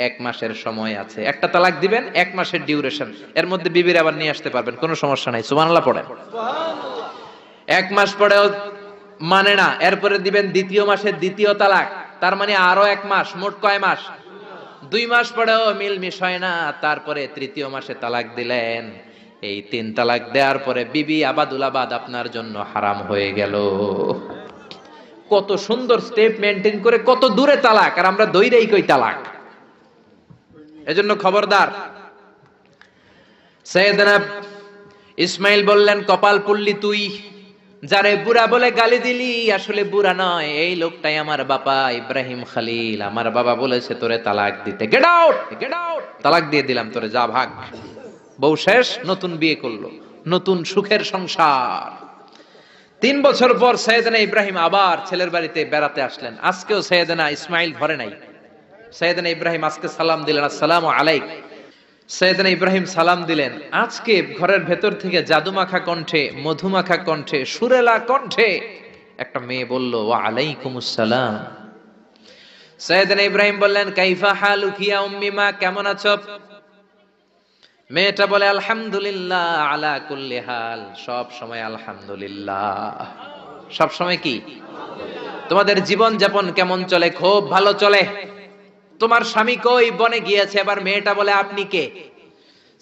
1 মাসের সময় আছে, একটা তালাক দিবেন, 1 মাসের ডিউরেশন, এর মধ্যে বিবির আবার নিয়ে আসতে পারবেন, কোনো সমস্যা নাই। সুবহানাল্লাহ পড়েন। 1 মাস পরেও মানে না, এরপরে দিবেন 2য় মাসের 2য় তালাক, তার মানে আরো 1 মাস, মোট কয় মাস? 2 মাস পরেও মিলমিশ হয় না, তারপরে 3য় মাসে তালাক দিলেন। এই 3 তালাক দেওয়ার পরে বিবি আবাদুল আবাদ আপনার জন্য হারাম হয়ে গেল। কত সুন্দর স্টেপ মেনটেন করে কত দূরে তালাক, আর আমরা দইরেই কই তালাক। এজন্য খবরদার। সাইয়েদনা ইসমাইল বললেন, কপাল পুল্লি তুই, যারে বুড়া বলে গালি দিলি আসলে বুড়া নয়, এই লোকটাই আমার বাবা ইব্রাহিম খলিল। আমার বাবা বলেছে তোরে তালাক দিতে, গেট আউট, গেট আউট, তালাক দিয়ে দিলাম তোরে, যা ভাগ। বউ শেষ, নতুন বিয়ে করলো, নতুন সুখের সংসার। 3 বছর পর সাইয়েদনা ইব্রাহিম আবার ছেলের বাড়িতে বেড়াতে আসলেন। আজকেও সাইয়েদনা ইসমাইল ঘরে নাই। সাইয়েদনা ইব্রাহিম আজকে সালাম দিলেন, আসসালামু আলাইক। সাইয়েদনা ইব্রাহিম সালাম দিলেন, আজকে ঘরের ভেতর থেকে জাদুমাখা কণ্ঠে, মধুমাখা কণ্ঠে, সুরেলা কণ্ঠে একটা মেয়ে বলল, ওয়া আলাইকুমুস সালাম। সাইয়েদনা ইব্রাহিম বললেন, কাইফা হালুকি ইয়া উম্মি মা, কেমন আছো? মেয়েটা বলে, আলহামদুলিল্লাহ আলা কুল্লি হাল, সব সময় আলহামদুলিল্লাহ। সব সময় কি? তোমাদের জীবন যাপন কেমন চলে? খুব ভালো চলে। তোমার স্বামী কই? বনে গিয়েছে। এবার মেয়েটা বলে, আপনি কে?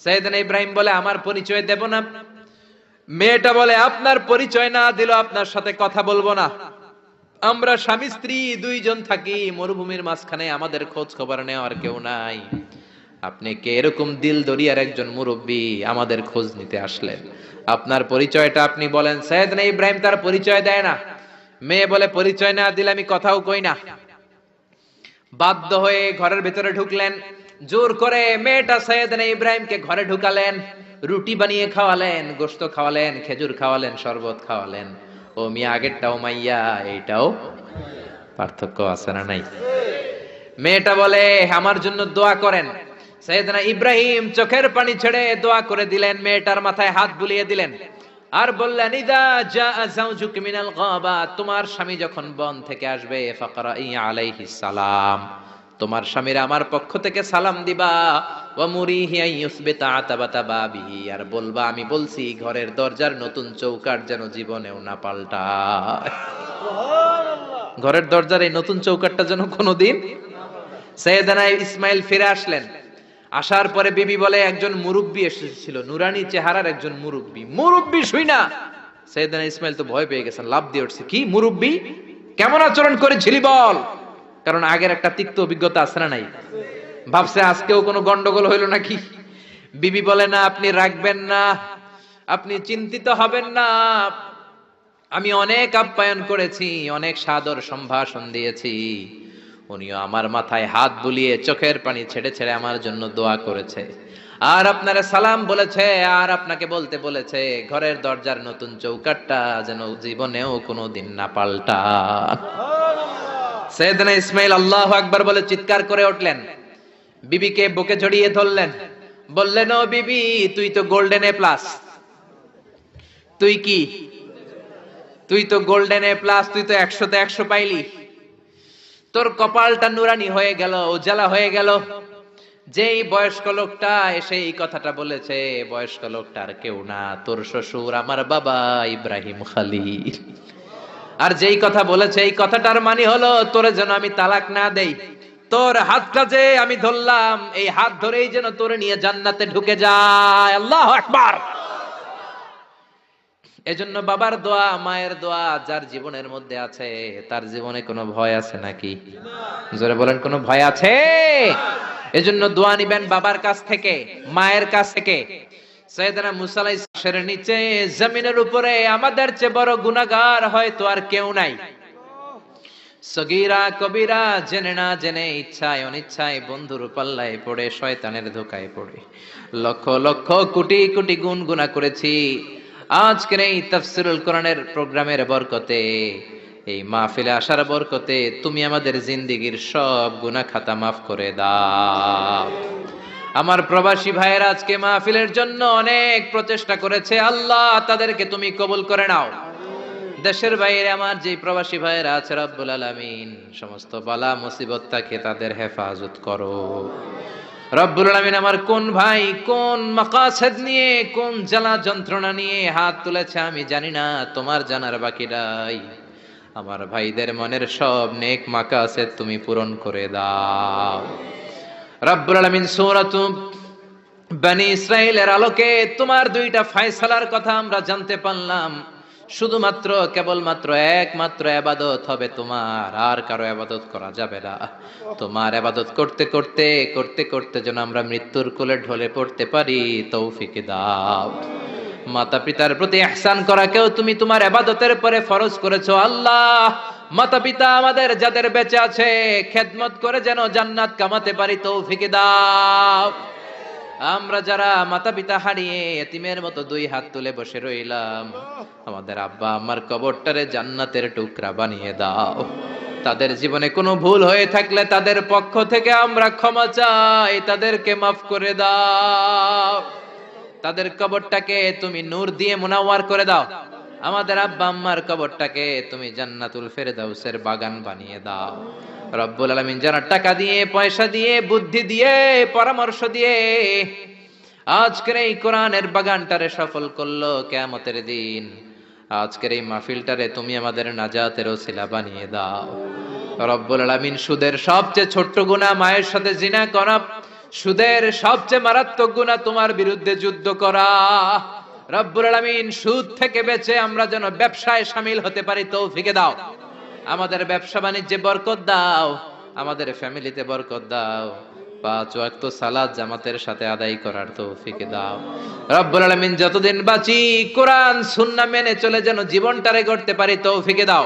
সাইয়েদনা ইব্রাহিম বলে, আমার পরিচয় দেব না। মেয়েটা বলে, আপনার পরিচয় না দিল আপনার সাথে কথা বলবো না। আমরা স্বামী স্ত্রী 2 জন থাকি মরুভূমির মাঝখানে, আমাদের খোঁজ খবর নেওয়ার কেউ নাই। আপনি কে? এরকম দিল দরিয়ার একজন মুরব্বী, আমাদের খোঁজ নিতে আসলেন, আপনার পরিচয়টা আপনি বলেন। সাইয়েদনা ইব্রাহিম তার পরিচয় দেয় না। মেয়ে বলে, পরিচয় না দিলে আমি কথাও কই না। বাধ্য হয়ে ঘরের ভিতরে ঢুকলেন, জোর করে মেয়েটা সাইয়েদনা ইব্রাহিমকে ঘরে ঢুকালেন, রুটি বানিয়ে খাওয়ালেন, গোশত খাওয়ালেন, খেজুর খাওয়ালেন, শরবত খাওয়ালেন। ও মিয়া, আগেরটাও মাইয়া, এইটাও পার্থক্য আছে না নাই? মেয়েটা বলে, আমার জন্য দোয়া করেন। সাইয়েদনা ইব্রাহিম চোখের পানি ছেড়ে দোয়া করে দিলেন, মেয়েটার মাথায় হাত বুলিয়ে দিলেন, আর বললেন, ইদা জাআ যাওজুক মিনাল গাবা, তোমার স্বামী যখন বন থেকে আসবে, ফাকরাই আলাইহিস সালাম, তোমার স্বামীর আমার পক্ষ থেকে সালাম দিবা। ওয়া মুরিহি আন ইউসবিতা আতাবাতা বাবিহি, আর বলবা আমি বলছি ঘরের দরজার নতুন চৌকাঠ যেন জীবনেও না পাল্টায়। সুবহানাল্লাহ। ঘরের দরজার এই নতুন চৌকাঠটা যেন কোনোদিন। সাইয়েদনা ইসমাইল ফিরে আসলেন। আসার পরে বিবি বলে, একজন মুরব্বী এসেছিল, নুরানি চেহারার একজন মুরব্বী। মুরব্বী শুই না, সাইয়েদনা ইসমাইল তো ভয় পেয়ে গেছেন, লাফ দিয়ে উঠছে, কি মুরব্বী, কেমন আচরণ করেছিলি বল। কারণ আগের একটা তিক্ত অভিজ্ঞতা আছে না নাই? ভাবছে আজকেও কোনো গন্ডগোল হইল নাকি। বিবি বলে, না আপনি রাখবেন না, আপনি চিন্তিত হবেন না, আমি অনেক আপ্যায়ন করেছি, অনেক সাদর সম্ভাষণ দিয়েছি, উনিও আমার মাথায় হাত বুলিয়ে চোখের পানি ছেড়ে ছেড়ে আমার জন্য দোয়া করেছে, আর আপনারা সালাম বলেছে, আর আপনাকে বলতে বলেছে ঘরের দরজার নতুন চৌকাঠটা যেন জীবনেও কোনোদিন না পাল্টা। সাইয়েদনা ইসমাইল আল্লাহু আকবার বলে চিৎকার করে উঠলেন, বিবিকে বুকে জড়িয়ে ধরলেন, বললেন, ও বিবি, তুই তো গোল্ডেন এ প্লাস। তুই কি? তুই তো গোল্ডেন এ প্লাস, তুই তো 100তে 100 পাইলি। তোর কপালটা নুরানি হয়ে গেল, উজালা হয়ে গেল। যেই বয়স্ক লোকটা এসে এই কথাটা বলেছে, বয়স্ক লোকটা আর কেউ না, তোর শ্বশুর, আমার বাবা ইব্রাহিম খলিল। আর যেই কথা বলেছে, এই কথাটার মানে হলো তোরে যেন আমি তালাক না দেই, তোর হাতটা যে আমি ধরলাম, এই হাত ধরেই যেন তোরে নিয়ে জান্নাতে ঢুকে যায়। আল্লাহু আকবার। এজন্য বাবার দোয়া, মায়ের দোয়া যার জীবনের মধ্যে আছে, তার জীবনে কোনো ভয় আছে নাকি? জোরে বলেন, কোনো ভয় আছে? এজন্য দোয়া নিবেন বাবার কাছ থেকে, মায়ের কাছ থেকে। সাইয়েদনা মুসা আলাইহিস সালামের নিচে জমিনের উপরে আমাদের চেয়ে বড় গুনাহগার হয়তো আর কেউ নাই। সগীরা কবিরা জেনে না জেনে ইচ্ছায় অনিচ্ছায় বন্ধুর পাল্লায় পড়ে শয়তানের ধোকায় পড়ে লক্ষ লক্ষ কোটি কোটি গুণ গুণা করেছি। আজকের এই তাফসীরুল কোরআনের প্রোগ্রামের বরকতে, এই মাহফিলে আসার বরকতে তুমি আমাদের জিন্দেগীর সব গুনাহ খাতা মাফ করে দাও। আমার প্রবাসী ভাইয়েরা আজকে মাহফিলের জন্য অনেক প্রচেষ্টা করেছে, আল্লাহ তাদেরকে তুমি কবুল করে নাও। দেশের বাইরে আমার যে প্রবাসী ভাইয়েরা আছে, রব্বুল আলামিন সমস্ত বালা মুসিবত থেকে তাদের হেফাজত করো। রব্বুল আলামিন আমার কোন ভাই কোন মাকাসেদ নিয়ে কোন জ্বালা যন্ত্রণা নিয়ে হাত তুলেছে আমি জানি না, তোমার জানার বাকি নাই। আমার ভাইদের মনের সব নেক মাকাসেদ তুমি পূরণ করে দাও। রব্বুল আলামিন সূরাতু বনি ইসরাইলের আলোকে তোমার দুইটা ফয়সালার কথা আমরা জানতে পারলাম। শুধুমাত্র কেবলমাত্র একমাত্র ইবাদত হবে তোমার, আর কারো ইবাদত করা যাবে না। তোমার ইবাদত করতে করতে করতে করতে যেন আমরা মৃত্যুর কোলে ঢলে পড়তে পারি, তৌফিক দাও। মাতা পিতার প্রতি ইহসান করাকেও তুমি তোমার ইবাদতের পরে ফরজ করেছো আল্লাহ। মাতা পিতা আমাদের যাদের বেঁচে আছে খেদমত করে যেন জান্নাত কামাতে পারি, তৌফিক দাও। আমরা যারা মাতা পিতা হারিয়ে এতিমের মতো দুই হাত তুলে বসে রইলাম, আমাদের আব্বা আমার কবরটারে জান্নাতের টুকরা বানিয়ে দাও। তাদের জীবনে কোনো ভুল হয়ে থাকলে তাদের পক্ষ থেকে আমরা ক্ষমা চাই, তাদেরকে মাফ করে দাও। তাদের কবরটাকে তুমি নূর দিয়ে মুনাওয়ার করে দাও। আমাদের আব্বা আম্মার কবরটাকে তুমি জান্নাতুল ফেরদাউসের বাগান বানিয়ে দাও। রব্বুল আলামিন যারা টাকা দিয়ে পয়সা দিয়ে বুদ্ধি দিয়ে পরামর্শ দিয়ে আজকের এই কোরআনের বাগানটারে সফল করলো কিয়ামতের দিন, আজকের এই মাহফিলটারে তুমি আমাদের নাজাতের ওসিলা বানিয়ে দাও। রব্বুল আলামিন সুদের সবচেয়ে ছোট্ট গুনাহ মায়ের সাথে জিনা করা, সুদের সবচেয়ে মারাত্মক গুনাহ তোমার বিরুদ্ধে যুদ্ধ করা। রব্বুল আলামিন সুদ থেকে বেঁচে আমরা যেন ব্যবসায় শামিল হতে পারি, তৌফিক দাও। আমাদের ব্যবসা বাণিজ্যে বরকত দাও, আমাদের ফ্যামিলিতে বরকত দাও। 5 ওয়াক্ত সালাত জামাতের সাথে আদায় করার তৌফিক দাও। রব্বুল আলামিন যতদিন বাঁচি কোরআন সুন্নাহ মেনে চলে যেন জীবনটারে গড়তে পারি, তৌফিক দাও।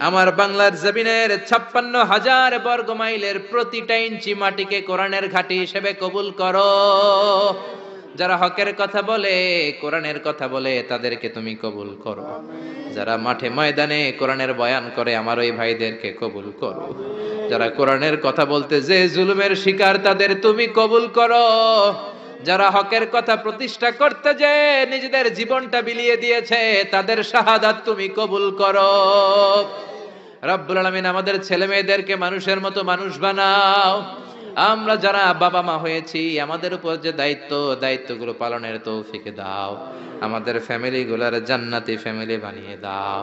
আমার বাংলার জমিনের 56,000 বর্গ মাইলের প্রতিটা ইঞ্চি মাটিকে কোরআনের ঘাঁটি হিসেবে কবুল করো। যারা হকের কথা বলে কোরআনের কথা বলে তাদেরকে তুমি কবুল করো। যারা মাঠে ময়দানে কোরআনের বয়ান করে আমার ওই ভাইদেরকে কবুল করো। যারা কোরআনের কথা বলতে যে জুলুমের শিকার তাদের তুমি কবুল করো। যারা হকের কথা প্রতিষ্ঠা করতে যে নিজেদের জীবনটা বিলিয়ে দিয়েছে তাদের শাহাদাত তুমি কবুল করো। রব্বুল আলামিন আমাদের ছেলে মেয়েদেরকে মানুষের মতো মানুষ বানাও। আমরা যারা বাবা মা হয়েছি আমাদের উপর যে দায়িত্বগুলো পালনের তৌফিক দাও। আমাদের ফ্যামিলিগুলোর জান্নাতি ফ্যামিলি বানিয়ে দাও।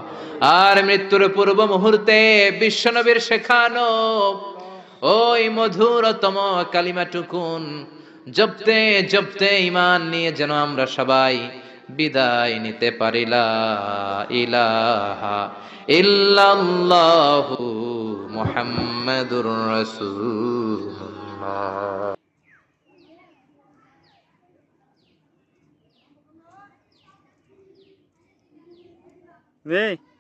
আর মৃত্যুর পূর্ব মুহূর্তে বিশ্বনবীর শেখানো ওই মধুরতম কালিমাটুকুন জপতে জপতে ঈমান নিয়ে যেন আমরা সবাই বিদায় নিতে পারি। লা ইলাহা ইল্লাল্লাহু মুহাম্মাদুর রাসূলুল্লাহ। Vem.